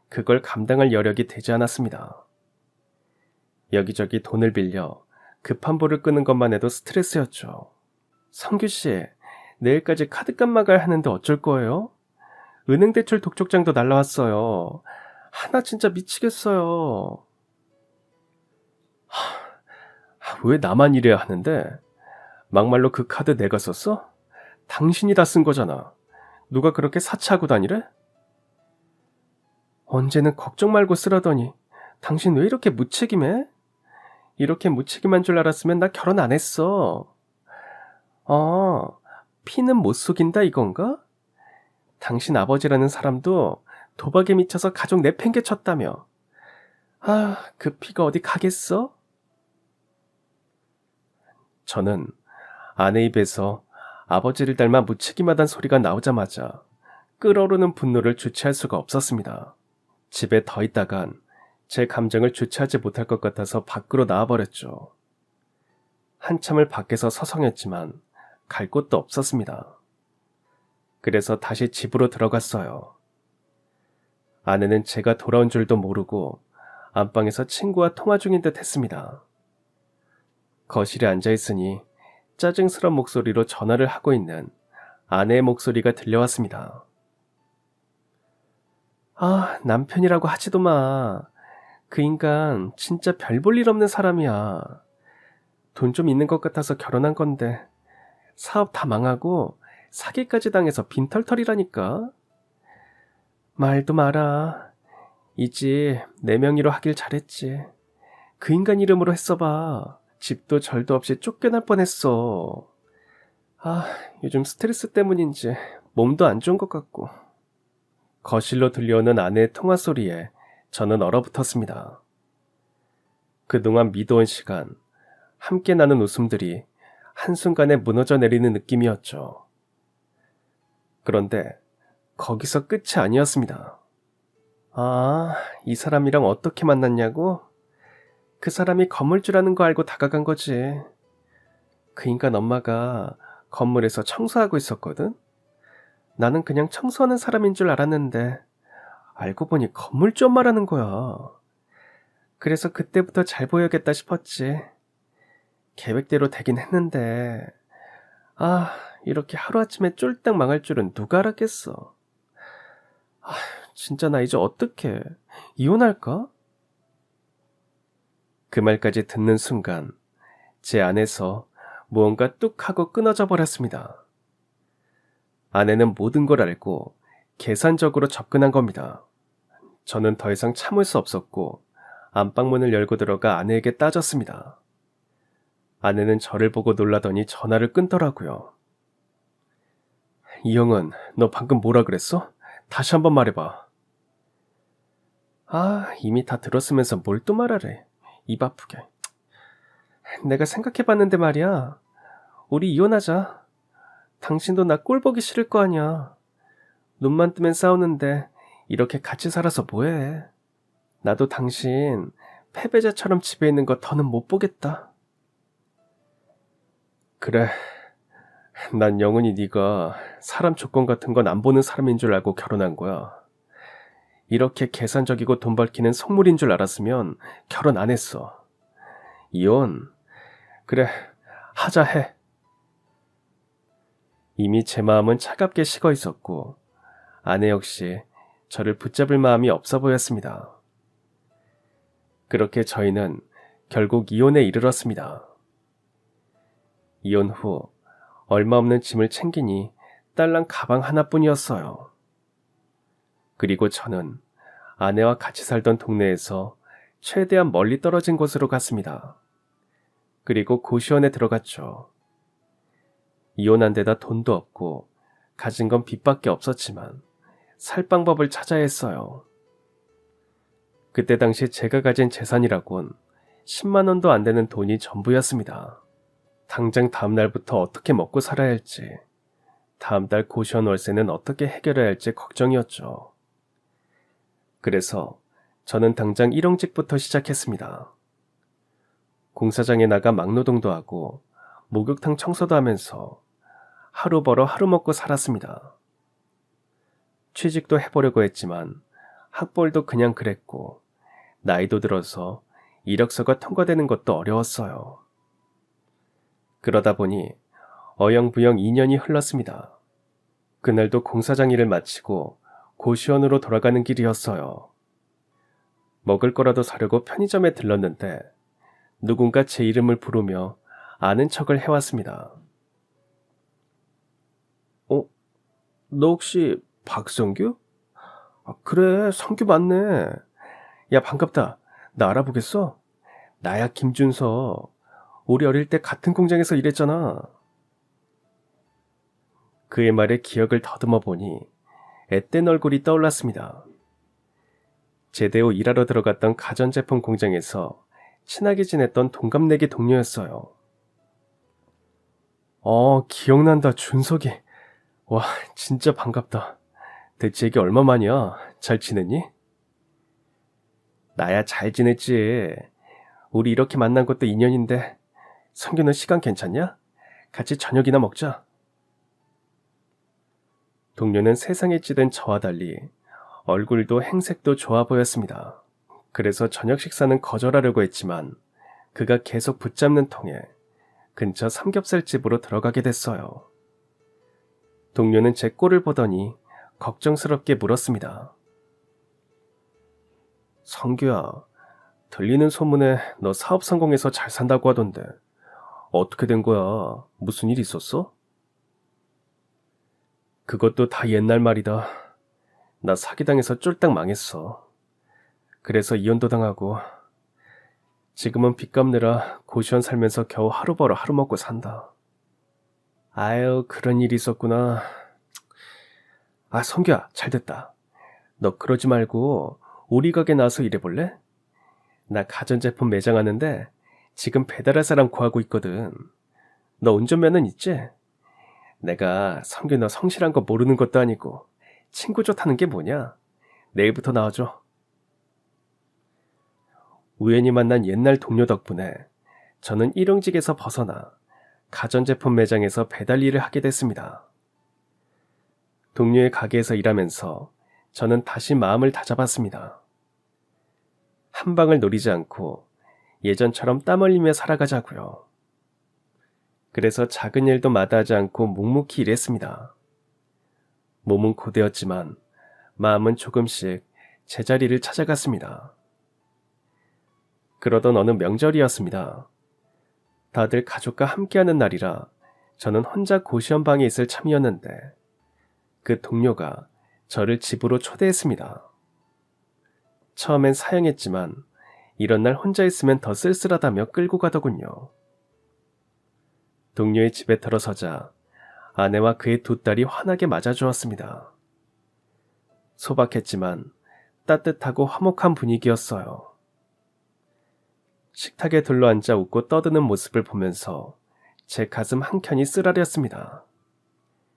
그걸 감당할 여력이 되지 않았습니다. 여기저기 돈을 빌려 급한 불을 끄는 것만 해도 스트레스였죠. 성규씨, 내일까지 카드값 막아야 하는데 어쩔 거예요? 은행 대출 독촉장도 날라왔어요. 하나 진짜 미치겠어요. 왜 나만 이래야 하는데? 막말로 그 카드 내가 썼어? 당신이 다 쓴 거잖아. 누가 그렇게 사치하고 다니래? 언제는 걱정 말고 쓰라더니 당신 왜 이렇게 무책임해? 이렇게 무책임한 줄 알았으면 나 결혼 안 했어. 피는 못 속인다 이건가? 당신 아버지라는 사람도 도박에 미쳐서 가족 내팽개쳤다며. 그 피가 어디 가겠어? 저는 아내 입에서 아버지를 닮아 무책임하단 소리가 나오자마자 끓어오르는 분노를 주체할 수가 없었습니다. 집에 더 있다간 제 감정을 주체하지 못할 것 같아서 밖으로 나와버렸죠. 한참을 밖에서 서성였지만 갈 곳도 없었습니다. 그래서 다시 집으로 들어갔어요. 아내는 제가 돌아온 줄도 모르고 안방에서 친구와 통화 중인 듯 했습니다. 거실에 앉아있으니 짜증스러운 목소리로 전화를 하고 있는 아내의 목소리가 들려왔습니다. 남편이라고 하지도 마. 그 인간 진짜 별 볼 일 없는 사람이야. 돈 좀 있는 것 같아서 결혼한 건데 사업 다 망하고 사기까지 당해서 빈털털이라니까. 말도 마라. 이 집 내 명의로 하길 잘했지. 그 인간 이름으로 했어봐. 집도 절도 없이 쫓겨날 뻔했어. 요즘 스트레스 때문인지 몸도 안 좋은 것 같고. 거실로 들려오는 아내의 통화 소리에 저는 얼어붙었습니다. 그동안 미뤄온 시간, 함께 나눈 웃음들이 한순간에 무너져 내리는 느낌이었죠. 그런데 거기서 끝이 아니었습니다. 이 사람이랑 어떻게 만났냐고? 그 사람이 건물주라는 거 알고 다가간 거지. 그 인간 엄마가 건물에서 청소하고 있었거든? 나는 그냥 청소하는 사람인 줄 알았는데 알고 보니 건물주 엄마라는 거야. 그래서 그때부터 잘 보여야겠다 싶었지. 계획대로 되긴 했는데 이렇게 하루아침에 쫄딱 망할 줄은 누가 알았겠어. 진짜 나 이제 어떡해. 이혼할까? 그 말까지 듣는 순간 제 안에서 무언가 뚝 하고 끊어져 버렸습니다. 아내는 모든 걸 알고 계산적으로 접근한 겁니다. 저는 더 이상 참을 수 없었고 안방문을 열고 들어가 아내에게 따졌습니다. 아내는 저를 보고 놀라더니 전화를 끊더라고요. 이영은, 너 방금 뭐라 그랬어? 다시 한번 말해봐. 이미 다 들었으면서 뭘 또 말하래. 입 아프게. 내가 생각해봤는데 말이야. 우리 이혼하자. 당신도 나 꼴보기 싫을 거 아니야. 눈만 뜨면 싸우는데 이렇게 같이 살아서 뭐해. 나도 당신 패배자처럼 집에 있는 거 더는 못 보겠다. 그래. 난 영은이 네가 사람 조건 같은 건 안 보는 사람인 줄 알고 결혼한 거야. 이렇게 계산적이고 돈 밝히는 속물인 줄 알았으면 결혼 안 했어. 이혼? 그래, 하자 해. 이미 제 마음은 차갑게 식어 있었고 아내 역시 저를 붙잡을 마음이 없어 보였습니다. 그렇게 저희는 결국 이혼에 이르렀습니다. 이혼 후 얼마 없는 짐을 챙기니 딸랑 가방 하나뿐이었어요. 그리고 저는 아내와 같이 살던 동네에서 최대한 멀리 떨어진 곳으로 갔습니다. 그리고 고시원에 들어갔죠. 이혼한 데다 돈도 없고 가진 건 빚밖에 없었지만 살 방법을 찾아야 했어요. 그때 당시 제가 가진 재산이라곤 10만 원도 안 되는 돈이 전부였습니다. 당장 다음 날부터 어떻게 먹고 살아야 할지, 다음 달 고시원 월세는 어떻게 해결해야 할지 걱정이었죠. 그래서 저는 당장 일용직부터 시작했습니다. 공사장에 나가 막노동도 하고 목욕탕 청소도 하면서 하루 벌어 하루 먹고 살았습니다. 취직도 해보려고 했지만 학벌도 그냥 그랬고 나이도 들어서 이력서가 통과되는 것도 어려웠어요. 그러다 보니 어영부영 2년이 흘렀습니다. 그날도 공사장 일을 마치고 고시원으로 돌아가는 길이었어요. 먹을 거라도 사려고 편의점에 들렀는데 누군가 제 이름을 부르며 아는 척을 해왔습니다. 너 혹시 박성규? 그래, 성규 맞네. 야, 반갑다. 나 알아보겠어? 나야, 김준서. 우리 어릴 때 같은 공장에서 일했잖아. 그의 말에 기억을 더듬어 보니 앳된 얼굴이 떠올랐습니다. 제대 후 일하러 들어갔던 가전제품 공장에서 친하게 지냈던 동갑내기 동료였어요. 기억난다, 준석이. 와, 진짜 반갑다. 대체 이게 얼마만이야? 잘 지냈니? 나야 잘 지냈지. 우리 이렇게 만난 것도 인연인데 성규는 시간 괜찮냐? 같이 저녁이나 먹자. 동료는 세상에 찌든 저와 달리 얼굴도 행색도 좋아 보였습니다. 그래서 저녁 식사는 거절하려고 했지만 그가 계속 붙잡는 통에 근처 삼겹살집으로 들어가게 됐어요. 동료는 제 꼴을 보더니 걱정스럽게 물었습니다. 성규야, 들리는 소문에 너 사업 성공해서 잘 산다고 하던데 어떻게 된 거야? 무슨 일 있었어? 그것도 다 옛날 말이다. 나 사기당해서 쫄딱 망했어. 그래서 이혼도 당하고 지금은 빚 갚느라 고시원 살면서 겨우 하루 벌어 하루 먹고 산다. 아유, 그런 일이 있었구나. 성규야, 잘됐다. 너 그러지 말고 우리 가게 나와서 일해볼래? 나 가전제품 매장하는데 지금 배달할 사람 구하고 있거든. 너 운전면허 있지? 내가 성규 너 성실한 거 모르는 것도 아니고 친구 좋다는 게 뭐냐? 내일부터 나와줘. 우연히 만난 옛날 동료 덕분에 저는 일용직에서 벗어나 가전제품 매장에서 배달 일을 하게 됐습니다. 동료의 가게에서 일하면서 저는 다시 마음을 다잡았습니다. 한 방을 노리지 않고 예전처럼 땀 흘리며 살아가자고요. 그래서 작은 일도 마다하지 않고 묵묵히 일했습니다. 몸은 고되었지만 마음은 조금씩 제자리를 찾아갔습니다. 그러던 어느 명절이었습니다. 다들 가족과 함께하는 날이라 저는 혼자 고시원 방에 있을 참이었는데 그 동료가 저를 집으로 초대했습니다. 처음엔 사양했지만 이런 날 혼자 있으면 더 쓸쓸하다며 끌고 가더군요. 동료의 집에 들어서자 아내와 그의 두 딸이 환하게 맞아주었습니다. 소박했지만 따뜻하고 화목한 분위기였어요. 식탁에 둘러앉아 웃고 떠드는 모습을 보면서 제 가슴 한켠이 쓰라렸습니다.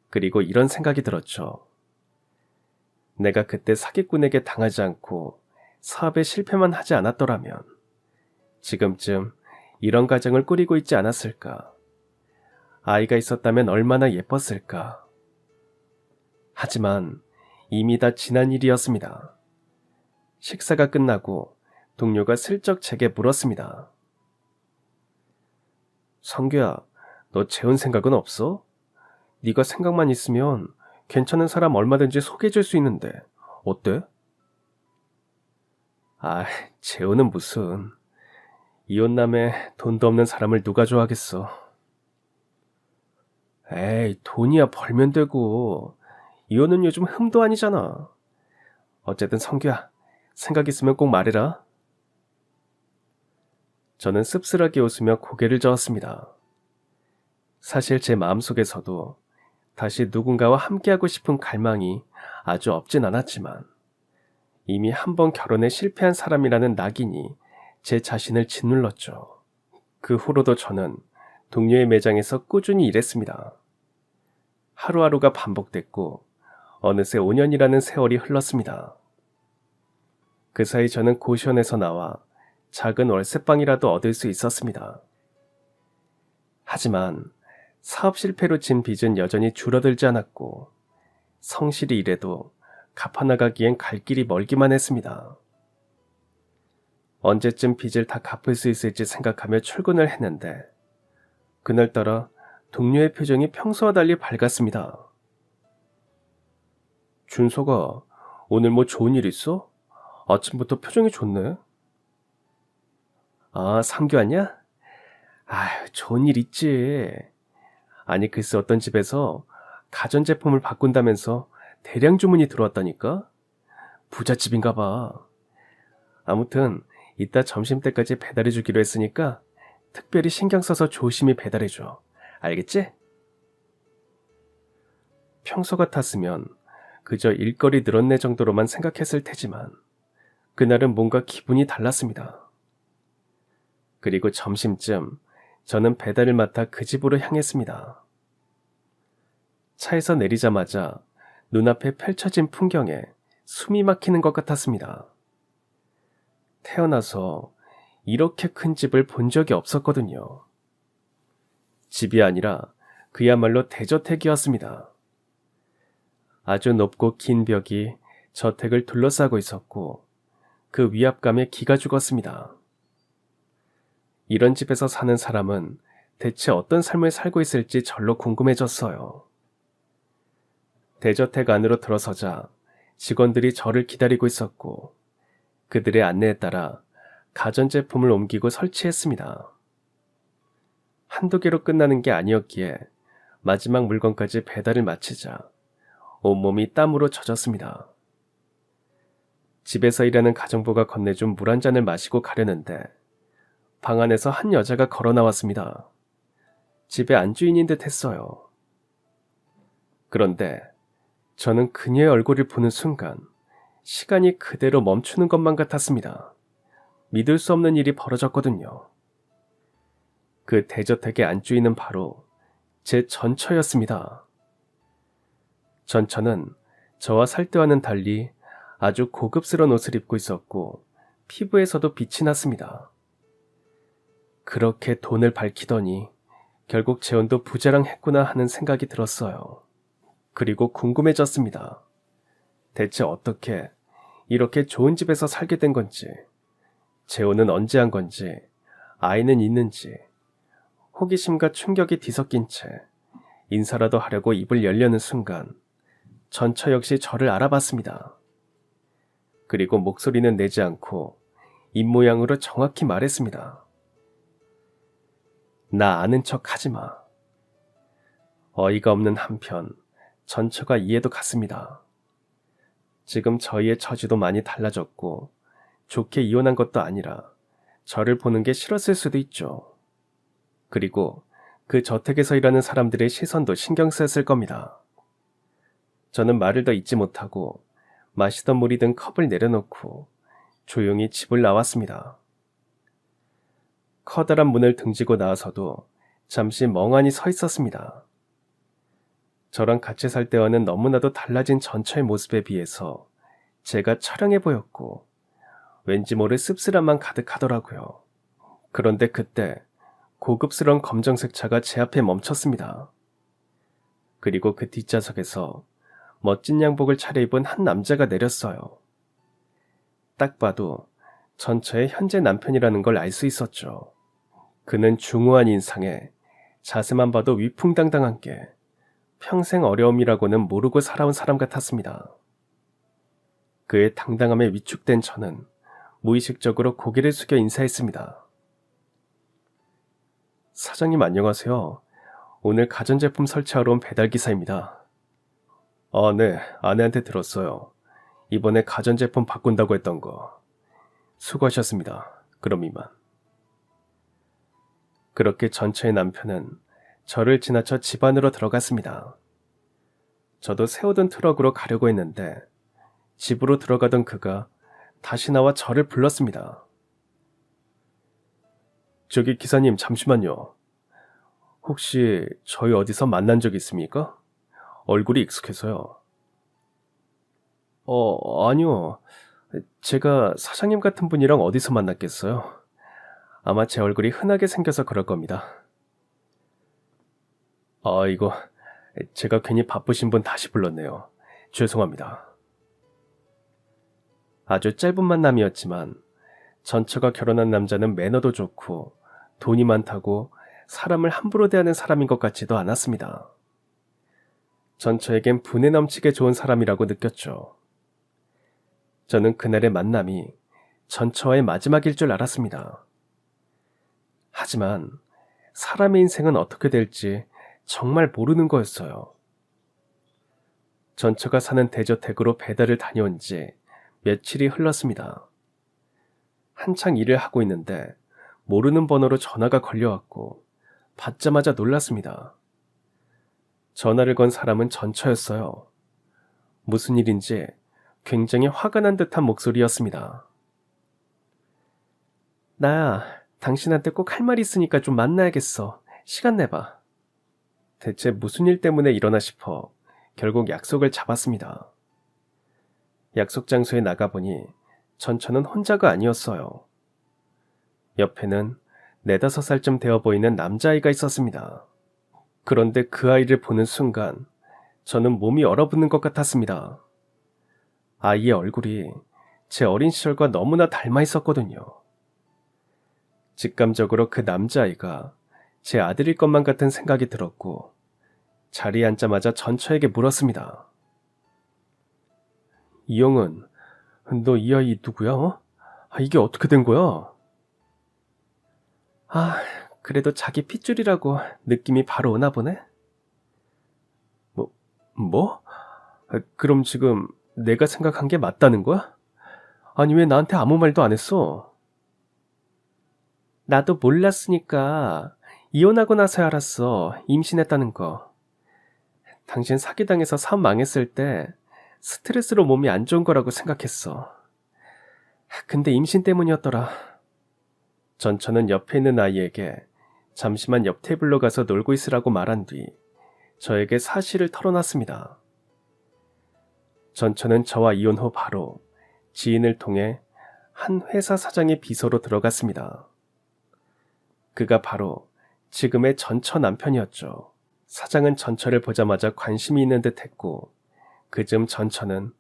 그리고 이런 생각이 들었죠. 내가 그때 사기꾼에게 당하지 않고 사업에 실패만 하지 않았더라면 지금쯤 이런 가정을 꾸리고 있지 않았을까. 아이가 있었다면 얼마나 예뻤을까. 하지만 이미 다 지난 일이었습니다. 식사가 끝나고 동료가 슬쩍 제게 물었습니다. 성규야, 너 재혼 생각은 없어? 네가 생각만 있으면 괜찮은 사람 얼마든지 소개해줄 수 있는데 어때? 아, 재호는 무슨. 이혼남에 돈도 없는 사람을 누가 좋아하겠어. 에이, 돈이야 벌면 되고. 이혼은 요즘 흠도 아니잖아. 어쨌든 성규야, 생각 있으면 꼭 말해라. 저는 씁쓸하게 웃으며 고개를 저었습니다. 사실 제 마음속에서도 다시 누군가와 함께하고 싶은 갈망이 아주 없진 않았지만 이미 한 번 결혼에 실패한 사람이라는 낙인이 제 자신을 짓눌렀죠. 그 후로도 저는 동료의 매장에서 꾸준히 일했습니다. 하루하루가 반복됐고 어느새 5년이라는 세월이 흘렀습니다. 그 사이 저는 고시원에서 나와 작은 월세방이라도 얻을 수 있었습니다. 하지만 사업 실패로 진 빚은 여전히 줄어들지 않았고 성실히 일해도 갚아나가기엔 갈 길이 멀기만 했습니다. 언제쯤 빚을 다 갚을 수 있을지 생각하며 출근을 했는데 그날따라 동료의 표정이 평소와 달리 밝았습니다. 준서가 오늘 뭐 좋은 일 있어? 아침부터 표정이 좋네. 아, 상규 아니야? 아휴, 좋은 일 있지. 아니, 글쎄 어떤 집에서 가전제품을 바꾼다면서 대량 주문이 들어왔다니까? 부잣집인가 봐. 아무튼 이따 점심때까지 배달해주기로 했으니까 특별히 신경 써서 조심히 배달해줘. 알겠지? 평소 같았으면 그저 일거리 늘었네 정도로만 생각했을 테지만 그날은 뭔가 기분이 달랐습니다. 그리고 점심쯤 저는 배달을 맡아 그 집으로 향했습니다. 차에서 내리자마자 눈앞에 펼쳐진 풍경에 숨이 막히는 것 같았습니다. 태어나서 이렇게 큰 집을 본 적이 없었거든요. 집이 아니라 그야말로 대저택이었습니다. 아주 높고 긴 벽이 저택을 둘러싸고 있었고 그 위압감에 기가 죽었습니다. 이런 집에서 사는 사람은 대체 어떤 삶을 살고 있을지 절로 궁금해졌어요. 대저택 안으로 들어서자 직원들이 저를 기다리고 있었고 그들의 안내에 따라 가전제품을 옮기고 설치했습니다. 한두 개로 끝나는 게 아니었기에 마지막 물건까지 배달을 마치자 온몸이 땀으로 젖었습니다. 집에서 일하는 가정부가 건네준 물 한 잔을 마시고 가려는데 방 안에서 한 여자가 걸어 나왔습니다. 집의 안주인인 듯 했어요. 그런데 저는 그녀의 얼굴을 보는 순간 시간이 그대로 멈추는 것만 같았습니다. 믿을 수 없는 일이 벌어졌거든요. 그 대저택의 안주인은 바로 제 전처였습니다. 전처는 저와 살 때와는 달리 아주 고급스러운 옷을 입고 있었고 피부에서도 빛이 났습니다. 그렇게 돈을 밝히더니 결국 재혼도 부자랑했구나 하는 생각이 들었어요. 그리고 궁금해졌습니다. 대체 어떻게 이렇게 좋은 집에서 살게 된 건지, 재혼은 언제 한 건지, 아이는 있는지, 호기심과 충격이 뒤섞인 채 인사라도 하려고 입을 열려는 순간 전처 역시 저를 알아봤습니다. 그리고 목소리는 내지 않고 입모양으로 정확히 말했습니다. 나 아는 척 하지 마. 어이가 없는 한편 전처가 이해도 갔습니다. 지금 저희의 처지도 많이 달라졌고 좋게 이혼한 것도 아니라 저를 보는 게 싫었을 수도 있죠. 그리고 그 저택에서 일하는 사람들의 시선도 신경 쓰였을 겁니다. 저는 말을 더 잇지 못하고 마시던 물이 든 컵을 내려놓고 조용히 집을 나왔습니다. 커다란 문을 등지고 나와서도 잠시 멍하니 서 있었습니다. 저랑 같이 살 때와는 너무나도 달라진 전처의 모습에 비해서 제가 처량해 보였고 왠지 모를 씁쓸함만 가득하더라고요. 그런데 그때 고급스러운 검정색 차가 제 앞에 멈췄습니다. 그리고 그 뒷좌석에서 멋진 양복을 차려입은 한 남자가 내렸어요. 딱 봐도 전처의 현재 남편이라는 걸 알 수 있었죠. 그는 중후한 인상에 자세만 봐도 위풍당당한 게 평생 어려움이라고는 모르고 살아온 사람 같았습니다. 그의 당당함에 위축된 저는 무의식적으로 고개를 숙여 인사했습니다. 사장님 안녕하세요. 오늘 가전제품 설치하러 온 배달기사입니다. 아, 네. 아내한테 들었어요. 이번에 가전제품 바꾼다고 했던 거. 수고하셨습니다. 그럼 이만. 그렇게 전처의 남편은 저를 지나쳐 집 안으로 들어갔습니다. 저도 세우던 트럭으로 가려고 했는데 집으로 들어가던 그가 다시 나와 저를 불렀습니다. 저기 기사님 잠시만요. 혹시 저희 어디서 만난 적 있습니까? 얼굴이 익숙해서요. 아니요. 제가 사장님 같은 분이랑 어디서 만났겠어요? 아마 제 얼굴이 흔하게 생겨서 그럴 겁니다. 이거 제가 괜히 바쁘신 분 다시 불렀네요. 죄송합니다. 아주 짧은 만남이었지만 전처가 결혼한 남자는 매너도 좋고 돈이 많다고 사람을 함부로 대하는 사람인 것 같지도 않았습니다. 전처에겐 분에 넘치게 좋은 사람이라고 느꼈죠. 저는 그날의 만남이 전처와의 마지막일 줄 알았습니다. 하지만 사람의 인생은 어떻게 될지 정말 모르는 거였어요. 전처가 사는 대저택으로 배달을 다녀온 지 며칠이 흘렀습니다. 한창 일을 하고 있는데 모르는 번호로 전화가 걸려왔고 받자마자 놀랐습니다. 전화를 건 사람은 전처였어요. 무슨 일인지 굉장히 화가 난 듯한 목소리였습니다. 나야, 당신한테 꼭 할 말 있으니까 좀 만나야겠어. 시간 내봐. 대체 무슨 일 때문에 이러나 싶어 결국 약속을 잡았습니다. 약속 장소에 나가보니 전처는 혼자가 아니었어요. 옆에는 4~5살쯤 되어 보이는 남자아이가 있었습니다. 그런데 그 아이를 보는 순간 저는 몸이 얼어붙는 것 같았습니다. 아이의 얼굴이 제 어린 시절과 너무나 닮아 있었거든요. 직감적으로 그 남자아이가 제 아들일 것만 같은 생각이 들었고 자리에 앉자마자 전처에게 물었습니다. 이영은, 너 이 아이 누구야? 이게 어떻게 된 거야? 그래도 자기 핏줄이라고 느낌이 바로 오나 보네? 뭐? 그럼 지금 내가 생각한 게 맞다는 거야? 아니 왜 나한테 아무 말도 안 했어? 나도 몰랐으니까 이혼하고 나서 알았어. 임신했다는 거. 당신 사기당해서 사업 망했을 때 스트레스로 몸이 안 좋은 거라고 생각했어. 근데 임신 때문이었더라. 전처는 옆에 있는 아이에게 잠시만 옆 테이블로 가서 놀고 있으라고 말한 뒤 저에게 사실을 털어놨습니다. 전처는 저와 이혼 후 바로 지인을 통해 한 회사 사장의 비서로 들어갔습니다. 그가 바로 지금의 전처 남편이었죠. 사장은 전처를 보자마자 관심이 있는 듯 했고 그즈음 전처는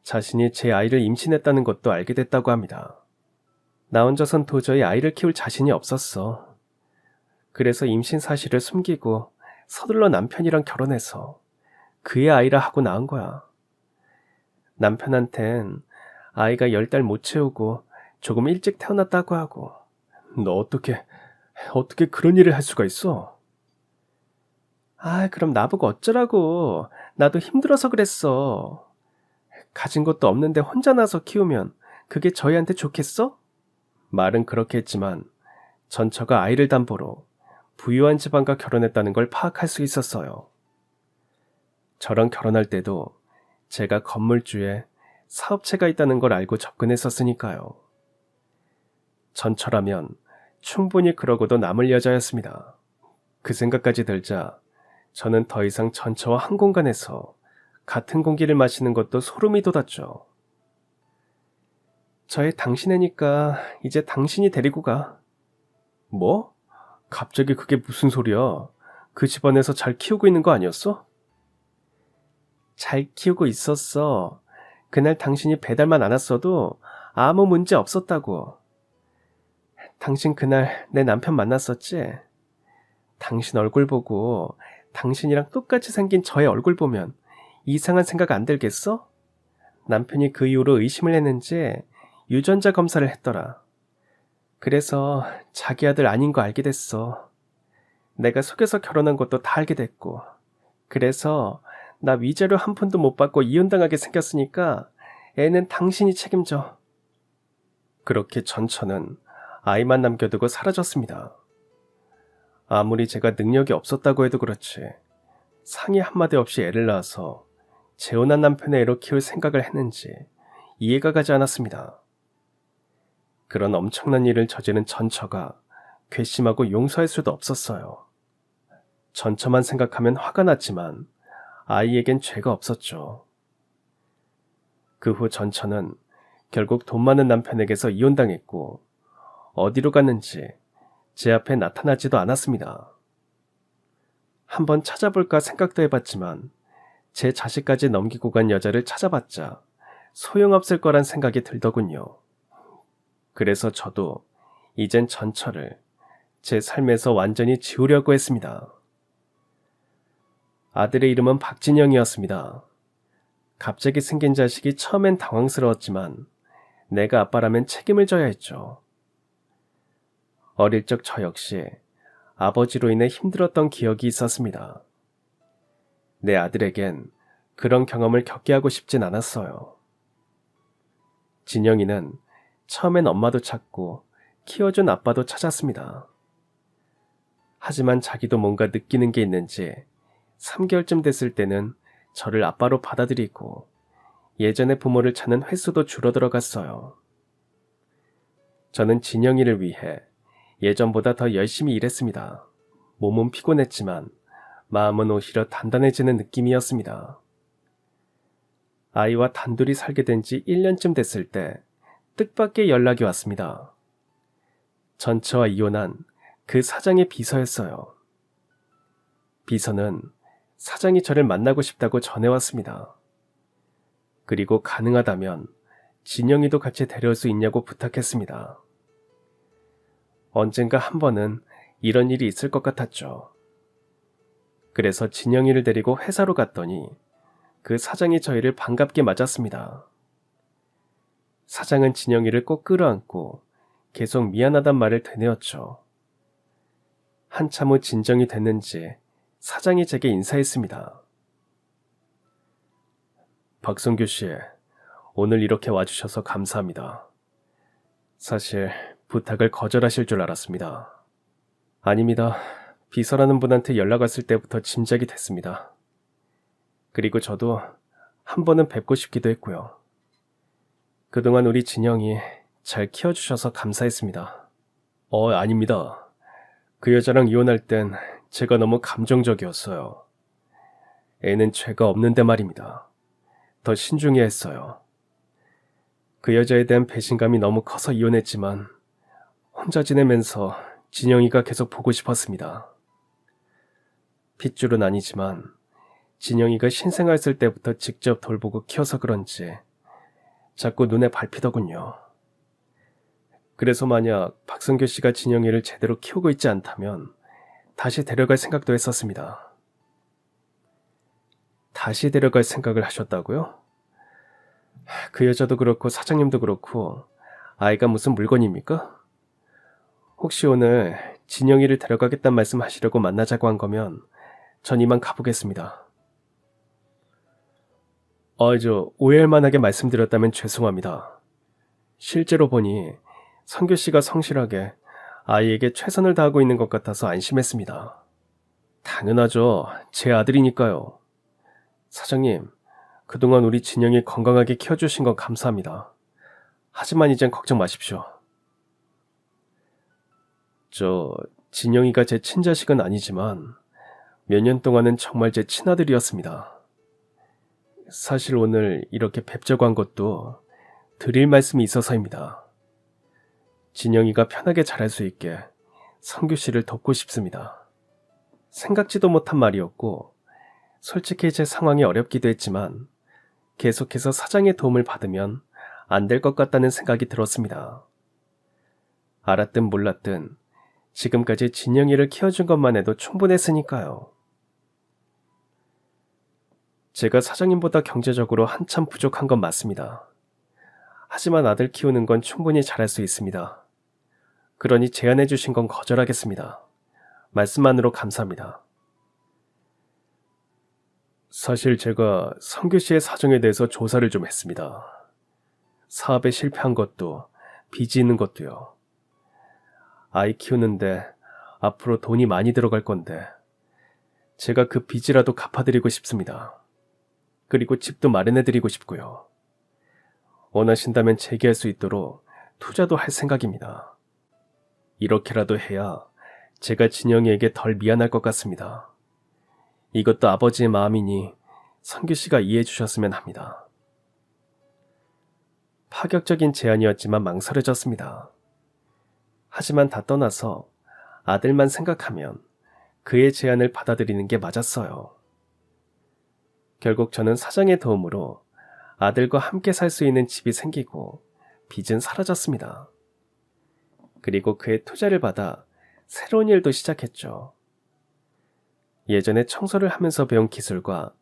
자신이 제 아이를 임신했다는 것도 알게 됐다고 합니다. 나 혼자선 도저히 아이를 키울 자신이 없었어. 그래서 임신 사실을 숨기고 서둘러 남편이랑 결혼해서 그의 아이라 하고 낳은 거야. 남편한텐 아이가 10달 못 채우고 조금 일찍 태어났다고 하고. 너 어떻게 그런 일을 할 수가 있어? 그럼 나보고 어쩌라고. 나도 힘들어서 그랬어. 가진 것도 없는데 혼자 나서 키우면 그게 저희한테 좋겠어? 말은 그렇게 했지만 전처가 아이를 담보로 부유한 집안과 결혼했다는 걸 파악할 수 있었어요. 저랑 결혼할 때도 제가 건물주에 사업체가 있다는 걸 알고 접근했었으니까요. 전처라면 충분히 그러고도 남을 여자였습니다. 그 생각까지 들자 저는 더 이상 전처와 한 공간에서 같은 공기를 마시는 것도 소름이 돋았죠. 저의 당신 애니까 이제 당신이 데리고 가. 뭐? 갑자기 그게 무슨 소리야? 그 집안에서 잘 키우고 있는 거 아니었어? 잘 키우고 있었어. 그날 당신이 배달만 안 왔어도 아무 문제 없었다고. 당신 그날 내 남편 만났었지? 당신 얼굴 보고 당신이랑 똑같이 생긴 저의 얼굴 보면 이상한 생각 안 들겠어? 남편이 그 이후로 의심을 했는지 유전자 검사를 했더라. 그래서 자기 아들 아닌 거 알게 됐어. 내가 속여서 결혼한 것도 다 알게 됐고. 그래서 나 위자료 한 푼도 못 받고 이혼당하게 생겼으니까 애는 당신이 책임져. 그렇게 전처는 아이만 남겨두고 사라졌습니다. 아무리 제가 능력이 없었다고 해도 그렇지 상의 한마디 없이 애를 낳아서 재혼한 남편의 애로 키울 생각을 했는지 이해가 가지 않았습니다. 그런 엄청난 일을 저지른 전처가 괘씸하고 용서할 수도 없었어요. 전처만 생각하면 화가 났지만 아이에겐 죄가 없었죠. 그 후 전처는 결국 돈 많은 남편에게서 이혼당했고 어디로 갔는지 제 앞에 나타나지도 않았습니다. 한번 찾아볼까 생각도 해봤지만 제 자식까지 넘기고 간 여자를 찾아봤자 소용없을 거란 생각이 들더군요. 그래서 저도 이젠 전처를 제 삶에서 완전히 지우려고 했습니다. 아들의 이름은 박진영이었습니다. 갑자기 생긴 자식이 처음엔 당황스러웠지만 내가 아빠라면 책임을 져야 했죠. 어릴 적 저 역시 아버지로 인해 힘들었던 기억이 있었습니다. 내 아들에겐 그런 경험을 겪게 하고 싶진 않았어요. 진영이는 처음엔 엄마도 찾고 키워준 아빠도 찾았습니다. 하지만 자기도 뭔가 느끼는 게 있는지 3개월쯤 됐을 때는 저를 아빠로 받아들이고 예전의 부모를 찾는 횟수도 줄어들어갔어요. 저는 진영이를 위해 예전보다 더 열심히 일했습니다. 몸은 피곤했지만 마음은 오히려 단단해지는 느낌이었습니다. 아이와 단둘이 살게 된 지 1년쯤 됐을 때 뜻밖의 연락이 왔습니다. 전처와 이혼한 그 사장의 비서였어요. 비서는 사장이 저를 만나고 싶다고 전해왔습니다. 그리고 가능하다면 진영이도 같이 데려올 수 있냐고 부탁했습니다. 언젠가 한 번은 이런 일이 있을 것 같았죠. 그래서 진영이를 데리고 회사로 갔더니 그 사장이 저희를 반갑게 맞았습니다. 사장은 진영이를 꼭 끌어안고 계속 미안하단 말을 되뇌었죠. 한참 후 진정이 됐는지 사장이 제게 인사했습니다. 박성규 씨, 오늘 이렇게 와주셔서 감사합니다. 사실 부탁을 거절하실 줄 알았습니다. 아닙니다. 비서라는 분한테 연락 왔을 때부터 짐작이 됐습니다. 그리고 저도 한 번은 뵙고 싶기도 했고요. 그동안 우리 진영이 잘 키워주셔서 감사했습니다. 아닙니다. 그 여자랑 이혼할 땐 제가 너무 감정적이었어요. 애는 죄가 없는데 말입니다. 더 신중해야 했어요. 그 여자에 대한 배신감이 너무 커서 이혼했지만 혼자 지내면서 진영이가 계속 보고 싶었습니다. 핏줄은 아니지만 진영이가 신생아였을 때부터 직접 돌보고 키워서 그런지 자꾸 눈에 밟히더군요. 그래서 만약 박성규 씨가 진영이를 제대로 키우고 있지 않다면 다시 데려갈 생각도 했었습니다. 다시 데려갈 생각을 하셨다고요? 그 여자도 그렇고 사장님도 그렇고 아이가 무슨 물건입니까? 혹시 오늘 진영이를 데려가겠단 말씀 하시려고 만나자고 한 거면 전 이만 가보겠습니다. 오해할 만하게 말씀드렸다면 죄송합니다. 실제로 보니 성규 씨가 성실하게 아이에게 최선을 다하고 있는 것 같아서 안심했습니다. 당연하죠. 제 아들이니까요. 사장님, 그동안 우리 진영이 건강하게 키워주신 건 감사합니다. 하지만 이젠 걱정 마십시오. 진영이가 제 친자식은 아니지만 몇 년 동안은 정말 제 친아들이었습니다. 사실 오늘 이렇게 뵙자고 한 것도 드릴 말씀이 있어서입니다. 진영이가 편하게 자랄 수 있게 성규 씨를 돕고 싶습니다. 생각지도 못한 말이었고 솔직히 제 상황이 어렵기도 했지만 계속해서 사장의 도움을 받으면 안 될 것 같다는 생각이 들었습니다. 알았든 몰랐든 지금까지 진영이를 키워준 것만 해도 충분했으니까요. 제가 사장님보다 경제적으로 한참 부족한 건 맞습니다. 하지만 아들 키우는 건 충분히 잘할 수 있습니다. 그러니 제안해 주신 건 거절하겠습니다. 말씀만으로 감사합니다. 사실 제가 성규 씨의 사정에 대해서 조사를 좀 했습니다. 사업에 실패한 것도, 빚이 있는 것도요. 아이 키우는데 앞으로 돈이 많이 들어갈 건데 제가 그 빚이라도 갚아드리고 싶습니다. 그리고 집도 마련해드리고 싶고요. 원하신다면 재기할 수 있도록 투자도 할 생각입니다. 이렇게라도 해야 제가 진영이에게 덜 미안할 것 같습니다. 이것도 아버지의 마음이니 성규 씨가 이해해 주셨으면 합니다. 파격적인 제안이었지만 망설여졌습니다. 하지만 다 떠나서 아들만 생각하면 그의 제안을 받아들이는 게 맞았어요. 결국 저는 사장의 도움으로 아들과 함께 살 수 있는 집이 생기고 빚은 사라졌습니다. 그리고 그의 투자를 받아 새로운 일도 시작했죠. 예전에 청소를 하면서 배운 기술과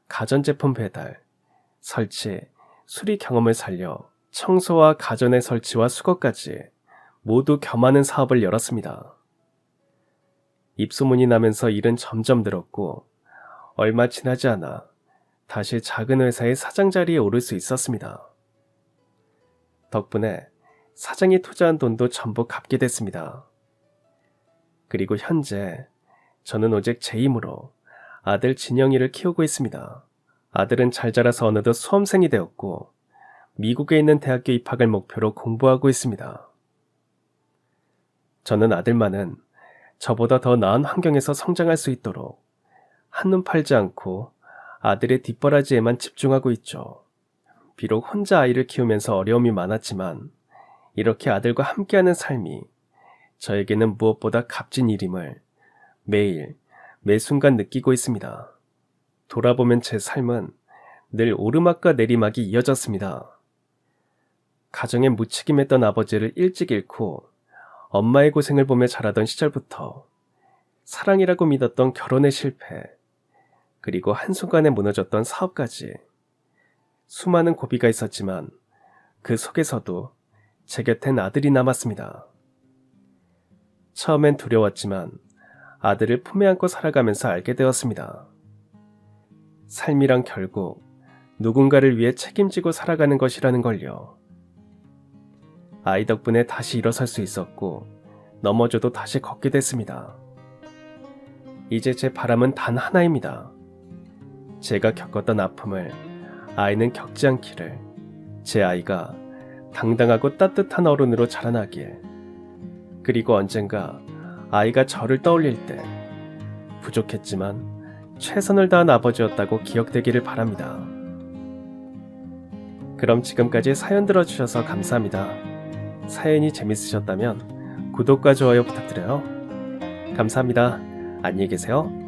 가전제품 배달, 설치, 수리 경험을 살려 청소와 가전의 설치와 수거까지 모두 겸하는 사업을 열었습니다. 입소문이 나면서 일은 점점 늘었고 얼마 지나지 않아 다시 작은 회사의 사장 자리에 오를 수 있었습니다. 덕분에 사장이 투자한 돈도 전부 갚게 됐습니다. 그리고 현재 저는 오직 제 힘으로 아들 진영이를 키우고 있습니다. 아들은 잘 자라서 어느덧 수험생이 되었고 미국에 있는 대학교 입학을 목표로 공부하고 있습니다. 저는 아들만은 저보다 더 나은 환경에서 성장할 수 있도록 한눈 팔지 않고 아들의 뒷바라지에만 집중하고 있죠. 비록 혼자 아이를 키우면서 어려움이 많았지만 이렇게 아들과 함께하는 삶이 저에게는 무엇보다 값진 일임을 매일, 매 순간 느끼고 있습니다. 돌아보면 제 삶은 늘 오르막과 내리막이 이어졌습니다. 가정에 무책임했던 아버지를 일찍 잃고 엄마의 고생을 보며 자라던 시절부터 사랑이라고 믿었던 결혼의 실패, 그리고 한순간에 무너졌던 사업까지 수많은 고비가 있었지만 그 속에서도 제 곁엔 아들이 남았습니다. 처음엔 두려웠지만 아들을 품에 안고 살아가면서 알게 되었습니다. 삶이란 결국 누군가를 위해 책임지고 살아가는 것이라는 걸요. 아이 덕분에 다시 일어설 수 있었고 넘어져도 다시 걷게 됐습니다. 이제 제 바람은 단 하나입니다. 제가 겪었던 아픔을 아이는 겪지 않기를, 제 아이가 당당하고 따뜻한 어른으로 자라나길, 그리고 언젠가 아이가 저를 떠올릴 때 부족했지만 최선을 다한 아버지였다고 기억되기를 바랍니다. 그럼 지금까지 사연 들어주셔서 감사합니다. 사연이 재밌으셨다면 구독과 좋아요 부탁드려요. 감사합니다. 안녕히 계세요.